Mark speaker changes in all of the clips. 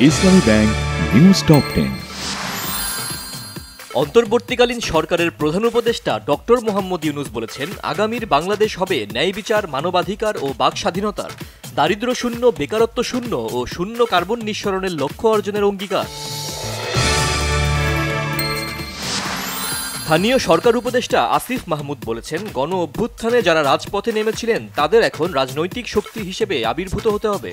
Speaker 1: ইসলামী bank news top 10।
Speaker 2: অন্তর্বর্তীকালীন সরকারের প্রধান উপদেষ্টা ডক্টর মোহাম্মদ ইউনূস বলেছেন, আগামীর বাংলাদেশ হবে ন্যায় বিচার, মানবাধিকার ও বাক স্বাধীনতার, দারিদ্র্য শূন্য, বেকারত্ব শূন্য ও শূন্য কার্বন নিঃসরণের লক্ষ্য অর্জনের অঙ্গীকার। স্থানীয় সরকার উপদেষ্টা আসিফ মাহমুদ বলেছেন, গণ অভ্যুত্থানে যারা রাজপথে নেমেছিলেন তাদের এখন রাজনৈতিক শক্তি হিসেবে আবির্ভূত হতে হবে।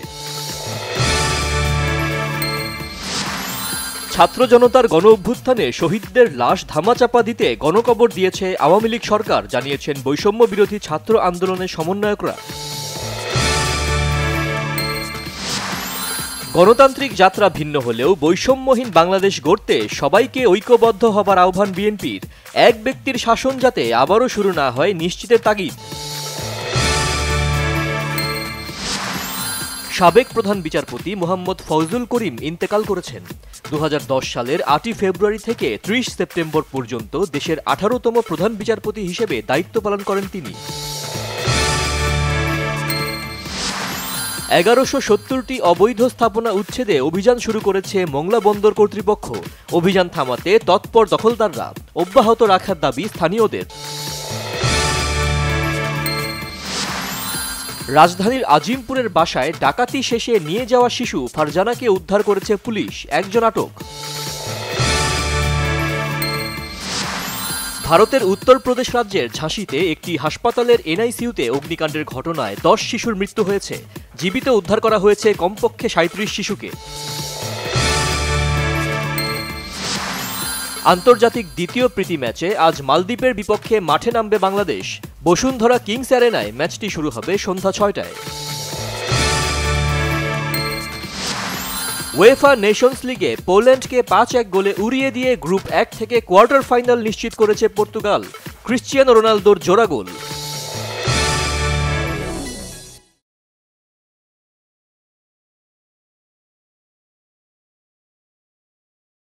Speaker 2: ছাত্র জনতার গণ অভ্যুত্থানে শহীদদের লাশ ধামাচাপা দিতে গণকবর দিয়েছে আওয়ামী লীগ সরকার, জানিয়েছেন বৈষম্য বিরোধী ছাত্র আন্দোলনের সমন্বয়করা। গণতান্ত্রিক যাত্রা ভিন্ন হলেও বৈষম্যহীন বাংলাদেশ গড়তে সবাইকে ঐক্যবদ্ধ হবার আহ্বান বিএনপির। এক ব্যক্তির শাসন যাতে আবারও শুরু না হয় নিশ্চিতের তাগিদ। সাবেক প্রধান বিচারপতি মোহাম্মদ ফজলুল করিম ইন্তেকাল করেছেন। 2010 সালের 8 ফেব্রুয়ারি থেকে 30 সেপ্টেম্বর পর্যন্ত দেশের 18তম প্রধান বিচারপতি হিসেবে দায়িত্ব পালন করেন তিনি। 1170টি অবৈধ স্থাপনা উচ্ছেদে অভিযান শুরু করেছে মোংলা বন্দর কর্তৃপক্ষ। অভিযান থামাতে তৎপর দখলদাররা, অব্যাহত রাখার দাবি স্থানীয়দের। রাজধানীর আজিমপুরের বাসায় ডাকাতি শেষে নিয়ে যাওয়া শিশু ফারজানাকে উদ্ধার করেছে পুলিশ, একজন আটক। ভারতের উত্তরপ্রদেশ রাজ্যের ঝাঁসিতে একটি হাসপাতালের এনআইসিইউতে অগ্নিকাণ্ডের ঘটনায় 10 শিশুর মৃত্যু হয়েছে। জীবিত উদ্ধার করা হয়েছে কমপক্ষে 37 শিশুকে। আন্তর্জাতিক দ্বিতীয় প্রীতি ম্যাচে আজ মালদ্বীপের বিপক্ষে মাঠে নামবে বাংলাদেশ। বসুন্ধরা কিংস অ্যারেনায় ম্যাচটি শুরু হবে সন্ধ্যা 6টায়। উয়েফা নেশনস লিগে পোল্যান্ডকে 5-1 গোলে উড়িয়ে দিয়ে গ্রুপ 1 থেকে কোয়ার্টার ফাইনাল নিশ্চিত করেছে পর্তুগাল। ক্রিশ্চিয়ানো রোনালদোর জোড়া গোল।